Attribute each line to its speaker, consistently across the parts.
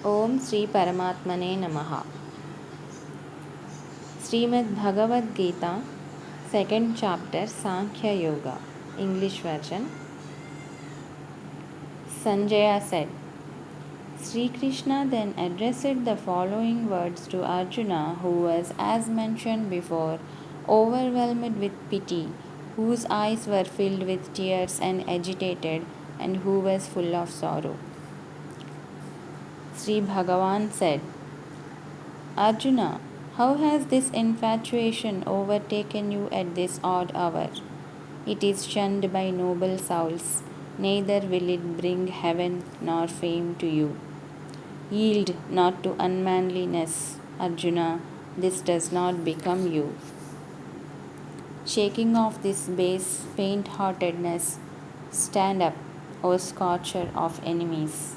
Speaker 1: Om Sri Paramatmane Namaha. Srimad Bhagavad Gita, 2nd chapter, Saankhya Yoga, English version. Sanjaya said, Sri Krishna then addressed the following words to Arjuna, who was, as mentioned before, overwhelmed with pity, whose eyes were filled with tears and agitated, and who was full of sorrow. Sri Bhagavan said, Arjuna, how has this infatuation overtaken you at this odd hour? It is shunned by noble souls, neither will it bring heaven nor fame to you. Yield not to unmanliness, Arjuna, this does not become you. Shaking off this base faint heartedness, stand up, O scorcher of enemies.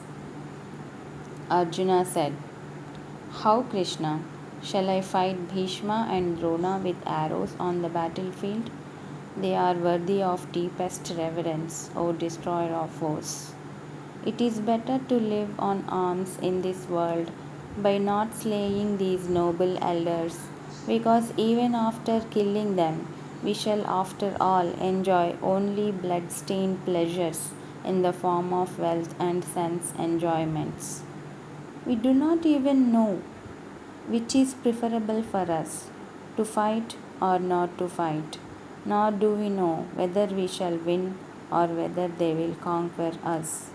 Speaker 1: Arjuna said, How, Krishna, shall I fight Bhishma and Drona with arrows on the battlefield? They are worthy of deepest reverence, O destroyer of foes. It is better to live on alms in this world by not slaying these noble elders, because even after killing them, we shall after all enjoy only blood-stained pleasures in the form of wealth and sense enjoyments. We do not even know which is preferable for us, to fight or not to fight, nor do we know whether we shall win or whether they will conquer us.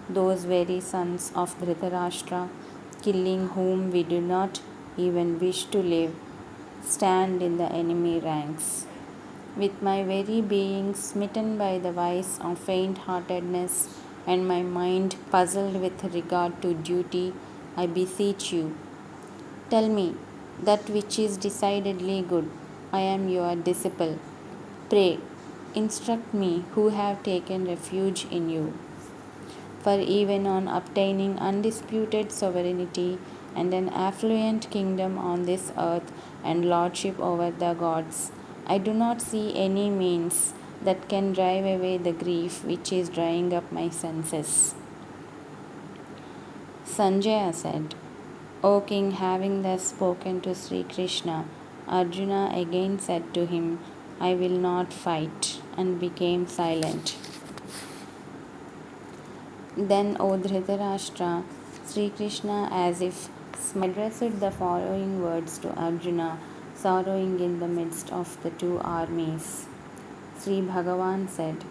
Speaker 1: Those very sons of Dhritarashtra, killing whom we do not even wish to live, stand in the enemy ranks. With my very being smitten by the vice of faint heartedness and my mind puzzled with regard to duty, I beseech you, tell me that which is decidedly good. I am your disciple. Pray, instruct me who have taken refuge in you. For even on obtaining undisputed sovereignty and an affluent kingdom on this earth and lordship over the gods, I do not see any means that can drive away the grief which is drying up my senses. Sanjaya said, O king, having thus spoken to Sri Krishna, Arjuna again said to him, I will not fight, and became silent. Then, O Dhritarashtra, Sri Krishna, as if addressed the following words to Arjuna, sorrowing in the midst of the two armies. Sri Bhagavan said,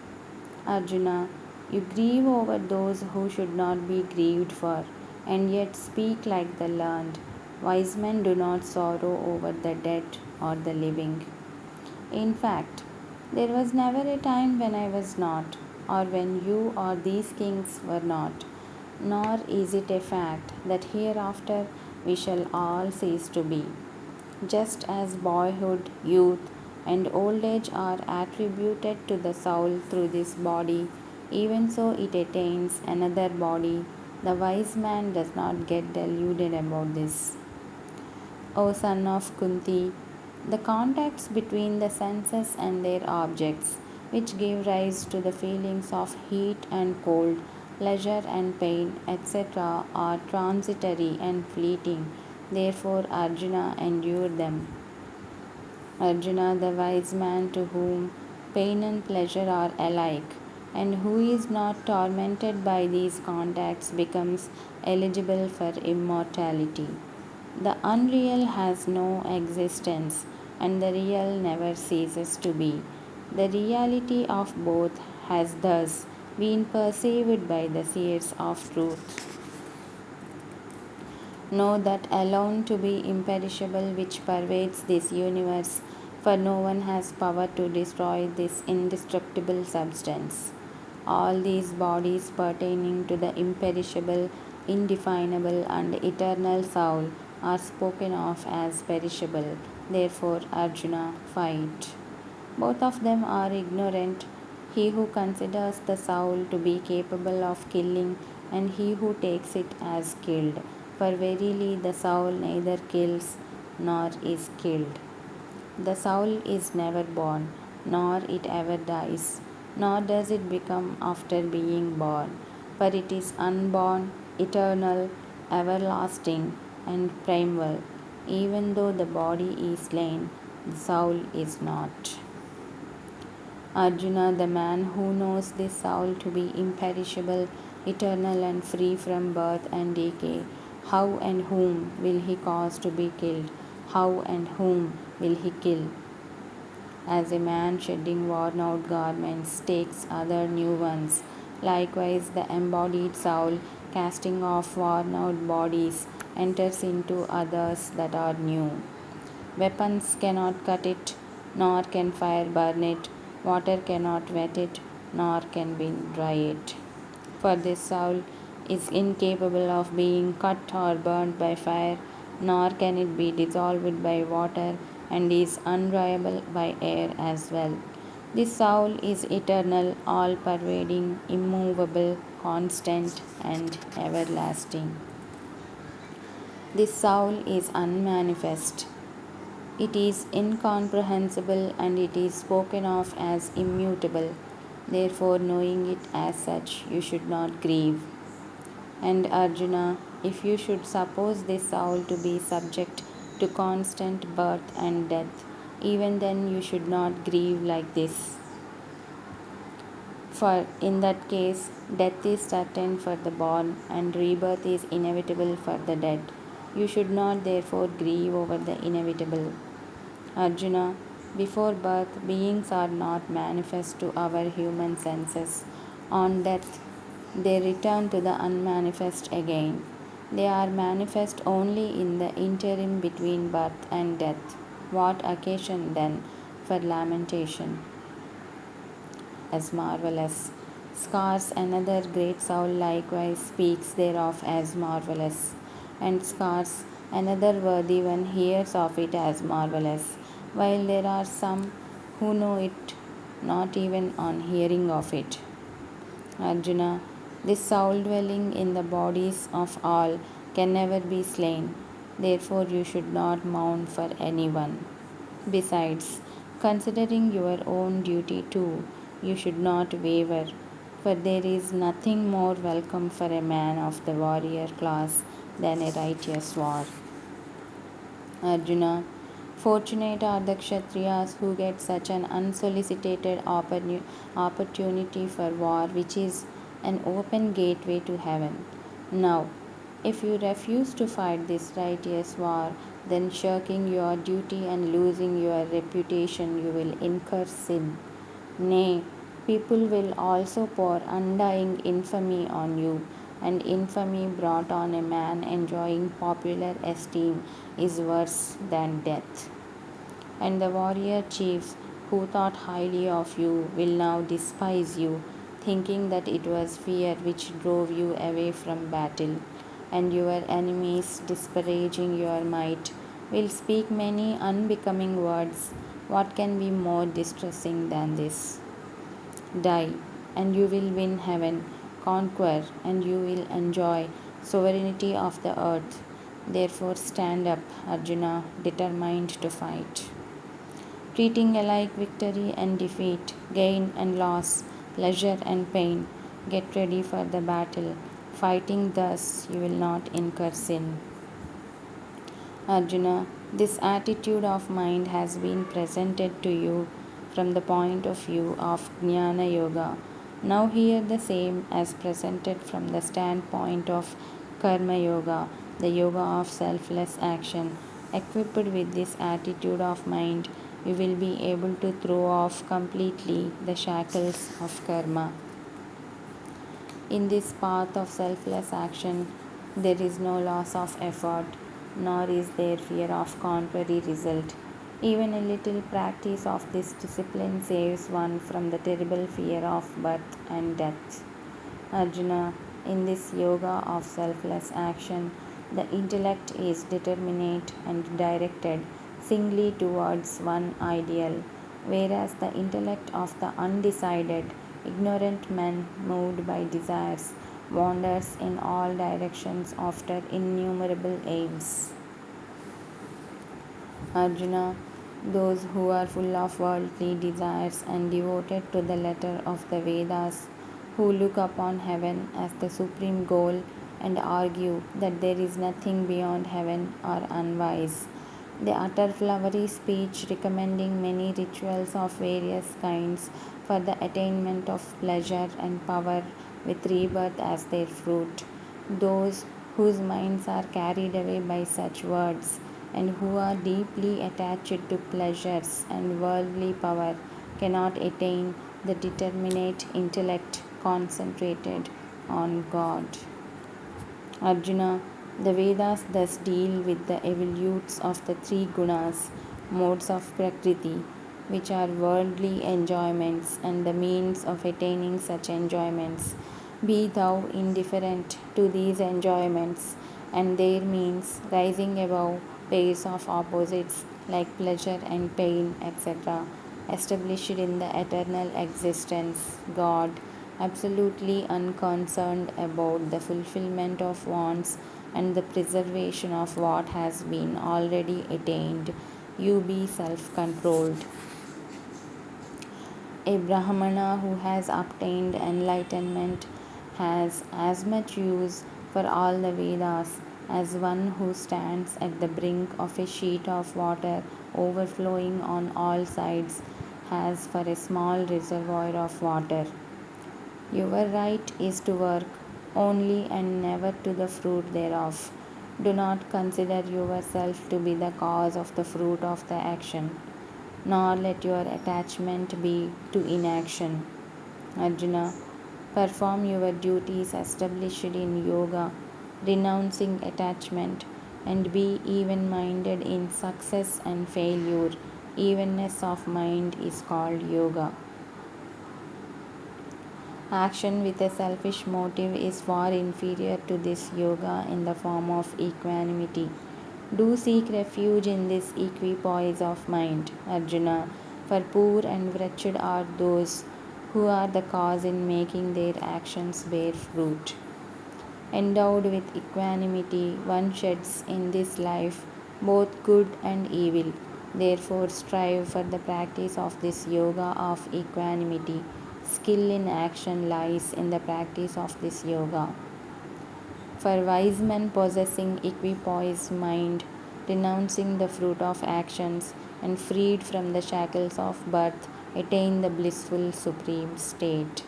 Speaker 1: Arjuna, you grieve over those who should not be grieved for, and yet speak like the learned. Wise men do not sorrow over the dead or the living. In fact, there was never a time when I was not, or when you or these kings were not, nor is it a fact that hereafter we shall all cease to be. Just as boyhood, youth, and old age are attributed to the soul through this body, even so it attains another body. The wise man does not get deluded about this. O son of Kunti, the contacts between the senses and their objects, which give rise to the feelings of heat and cold, pleasure and pain, etc., are transitory and fleeting. Therefore, Arjuna endured them. Arjuna, the wise man to whom pain and pleasure are alike, and who is not tormented by these contacts, becomes eligible for immortality. The unreal has no existence, and the real never ceases to be. The reality of both has thus been perceived by the seers of truth. Know that alone to be imperishable which pervades this universe, for no one has power to destroy this indestructible substance. All these bodies pertaining to the imperishable, indefinable, and eternal soul are spoken of as perishable. Therefore, Arjuna, fight. Both of them are ignorant, he who considers the soul to be capable of killing, and he who takes it as killed. For verily the soul neither kills nor is killed. The soul is never born, nor it ever dies, nor does it become after being born, for it is unborn, eternal, everlasting, and primeval. Even though the body is slain, the soul is not. Arjuna, the man who knows this soul to be imperishable, eternal, and free from birth and decay, how and whom will he cause to be killed? How and whom will he kill? As a man shedding worn out garments takes other new ones, likewise the embodied soul, casting off worn out bodies, enters into others that are new. Weapons cannot cut it, nor can fire burn it, water cannot wet it, nor can wind dry it. For this soul is incapable of being cut or burnt by fire, nor can it be dissolved by water, and is undriable by air as well. This soul is eternal, all pervading, immovable, constant, and everlasting. This soul is unmanifest. It is incomprehensible and it is spoken of as immutable. Therefore, knowing it as such, you should not grieve. And Arjuna, if you should suppose this soul to be subject to constant birth and death, even then you should not grieve like this. For in that case, death is certain for the born and rebirth is inevitable for the dead. You should not therefore grieve over the inevitable. Arjuna, before birth, beings are not manifest to our human senses. On death, they return to the unmanifest again. They are manifest only in the interim between birth and death. What occasion then for lamentation? As marvelous. Scars, another great soul, likewise speaks thereof as marvelous. And Scars, another worthy one, hears of it as marvelous, while there are some who know it not even on hearing of it. Arjuna, this soul dwelling in the bodies of all can never be slain. Therefore, you should not mourn for anyone. Besides, considering your own duty too, you should not waver, for there is nothing more welcome for a man of the warrior class than a righteous war. Arjuna, fortunate are the Kshatriyas who get such an unsolicited opportunity for war, which is an open gateway to heaven. Now, if you refuse to fight this righteous war, then shirking your duty and losing your reputation, you will incur sin. Nay, people will also pour undying infamy on you, and infamy brought on a man enjoying popular esteem is worse than death. And the warrior chiefs who thought highly of you will now despise you, thinking that it was fear which drove you away from battle. And your enemies, disparaging your might, will speak many unbecoming words. What can be more distressing than this? Die, and you will win heaven. Conquer, and you will enjoy sovereignty of the earth. Therefore, stand up, Arjuna, determined to fight. Treating alike victory and defeat, gain and loss, pleasure and pain, get ready for the battle. Fighting thus, you will not incur sin. Arjuna, this attitude of mind has been presented to you from the point of view of Jnana Yoga. Now hear the same as presented from the standpoint of Karma Yoga, the yoga of selfless action. Equipped with this attitude of mind, you will be able to throw off completely the shackles of karma. In this path of selfless action, there is no loss of effort, nor is there fear of contrary result. Even a little practice of this discipline saves one from the terrible fear of birth and death. Arjuna, in this yoga of selfless action, the intellect is determinate and directed singly towards one ideal, whereas the intellect of the undecided, ignorant man moved by desires wanders in all directions after innumerable aims. Arjuna, those who are full of worldly desires and devoted to the letter of the Vedas, who look upon heaven as the supreme goal and argue that there is nothing beyond heaven are unwise. They utter flowery speech recommending many rituals of various kinds for the attainment of pleasure and power with rebirth as their fruit. Those whose minds are carried away by such words and who are deeply attached to pleasures and worldly power cannot attain the determinate intellect concentrated on God. Arjuna, the Vedas thus deal with the evolutes of the three gunas, modes of Prakriti, which are worldly enjoyments and the means of attaining such enjoyments. Be thou indifferent to these enjoyments and their means, rising above pairs of opposites like pleasure and pain, etc., established in the eternal existence, God, absolutely unconcerned about the fulfillment of wants and the preservation of what has been already attained. You be self controlled. A Brahmana who has obtained enlightenment has as much use for all the Vedas as one who stands at the brink of a sheet of water overflowing on all sides has for a small reservoir of water. Your right is to work only and never to the fruit thereof. Do not consider yourself to be the cause of the fruit of the action, nor let your attachment be to inaction. Arjuna, perform your duties established in yoga, renouncing attachment, and be even minded in success and failure. Evenness of mind is called yoga. Action with a selfish motive is far inferior to this yoga in the form of equanimity. Do seek refuge in this equipoise of mind, Arjuna, for poor and wretched are those who are the cause in making their actions bear fruit. Endowed with equanimity, one sheds in this life both good and evil. Therefore, strive for the practice of this yoga of equanimity. Skill in action lies in the practice of this yoga. For wise men possessing equipoised mind, renouncing the fruit of actions, and freed from the shackles of birth, attain the blissful supreme state.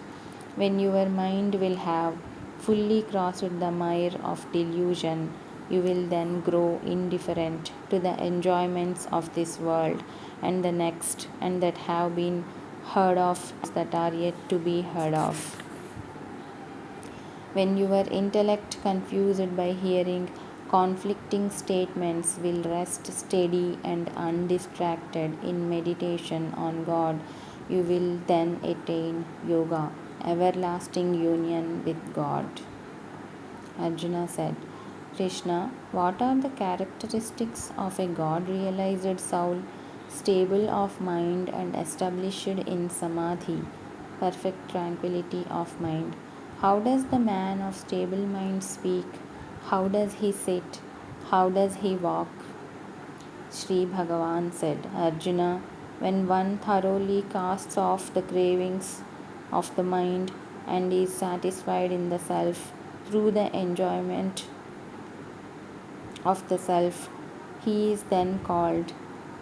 Speaker 1: When your mind will have fully crossed the mire of delusion, you will then grow indifferent to the enjoyments of this world and the next, and that have been heard of, that are yet to be heard of. When your intellect, confused by hearing conflicting statements, will rest steady and undistracted in meditation on God, you will then attain yoga, everlasting union with God. Arjuna said, Krishna, what are the characteristics of a God realized soul, stable of mind and established in samadhi, perfect tranquility of mind? How does the man of stable mind speak? How does he sit? How does he walk? Sri Bhagavan said, Arjuna, when one thoroughly casts off the cravings of the mind and is satisfied in the self through the enjoyment of the self, he is then called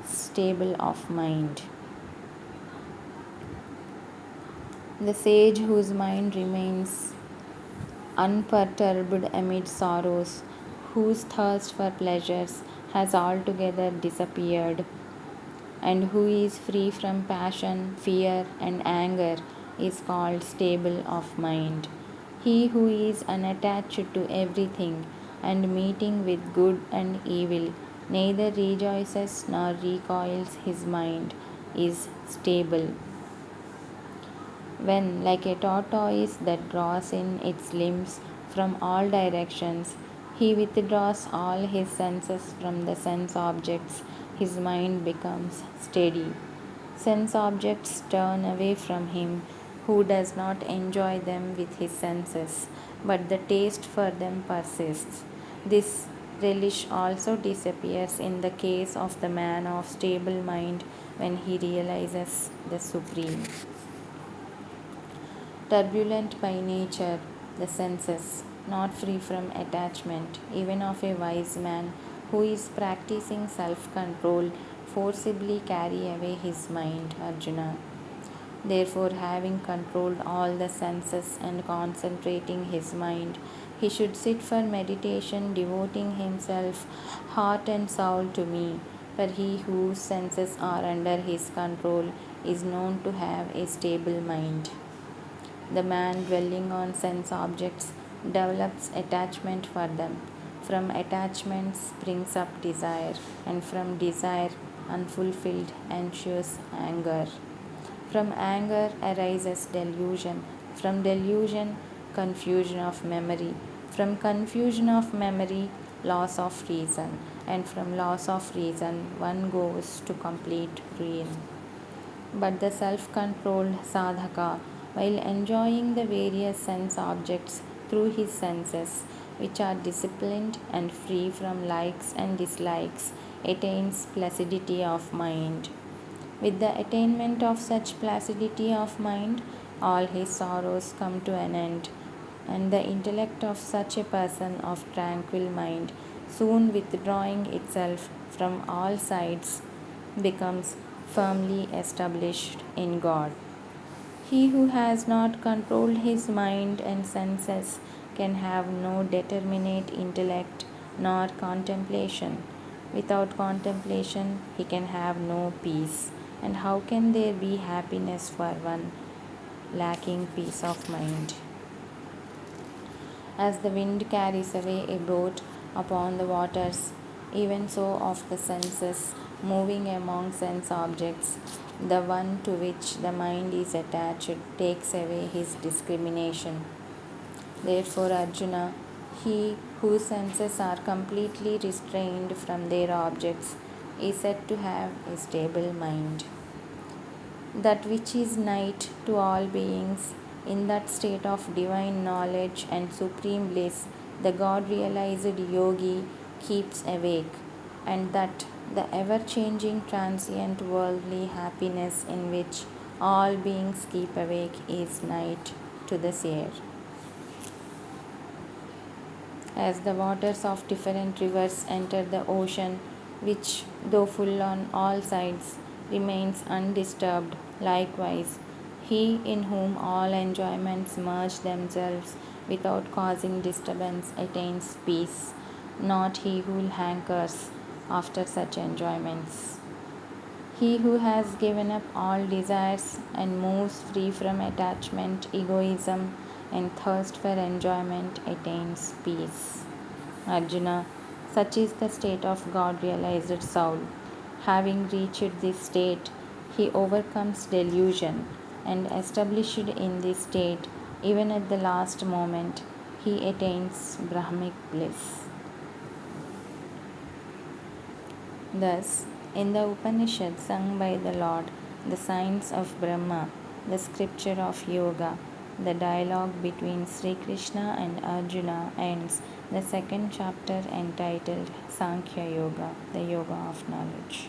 Speaker 1: stable of mind. The sage whose mind remains unperturbed amid sorrows, whose thirst for pleasures has altogether disappeared, and who is free from passion, fear, and anger, is called stable of mind. He who is unattached to everything and meeting with good and evil, neither rejoices nor recoils his mind, is stable. When, like a tortoise that draws in its limbs from all directions, he withdraws all his senses from the sense objects, his mind becomes steady. Sense objects turn away from him who does not enjoy them with his senses, but the taste for them persists. This relish also disappears in the case of the man of stable mind when he realizes the Supreme. Turbulent by nature, the senses, not free from attachment, even of a wise man who is practicing self control, forcibly carry away his mind, Arjuna. Therefore, having controlled all the senses and concentrating his mind, he should sit for meditation, devoting himself heart and soul to me. For he whose senses are under his control is known to have a stable mind. The man dwelling on sense objects develops attachment for them. From attachment springs up desire, and from desire, unfulfilled, anxious anger. From anger arises delusion. From delusion, confusion of memory. From confusion of memory, loss of reason. And from loss of reason, one goes to complete ruin. But the self controlled sadhaka, while enjoying the various sense objects through his senses, which are disciplined and free from likes and dislikes, attains placidity of mind. With the attainment of such placidity of mind, all his sorrows come to an end, and the intellect of such a person of tranquil mind, soon withdrawing itself from all sides, becomes firmly established in God. He who has not controlled his mind and senses can have no determinate intellect nor contemplation. Without contemplation, he can have no peace. And how can there be happiness for one lacking peace of mind? As the wind carries away a boat upon the waters, even so of the senses, moving among sense objects, the one to which the mind is attached takes away his discrimination. Therefore, Arjuna, he whose senses are completely restrained from their objects is said to have a stable mind. That which is night to all beings, in that state of divine knowledge and supreme bliss, the God realized yogi keeps awake, and that the ever changing transient worldly happiness in which all beings keep awake is night to the seer. As the waters of different rivers enter the ocean, which, though full on all sides, remains undisturbed, likewise, he in whom all enjoyments merge themselves without causing disturbance attains peace, not he who hankers after such enjoyments. He who has given up all desires and moves free from attachment, egoism, and thirst for enjoyment attains peace. Arjuna, such is the state of God realized soul. Having reached this state, he overcomes delusion, and established in this state, even at the last moment, he attains Brahmic bliss. Thus, in the Upanishad sung by the Lord, the science of Brahma, the scripture of Yoga, the dialogue between Sri Krishna and Arjuna ends the second chapter entitled Saankhya Yoga, the Yoga of Knowledge.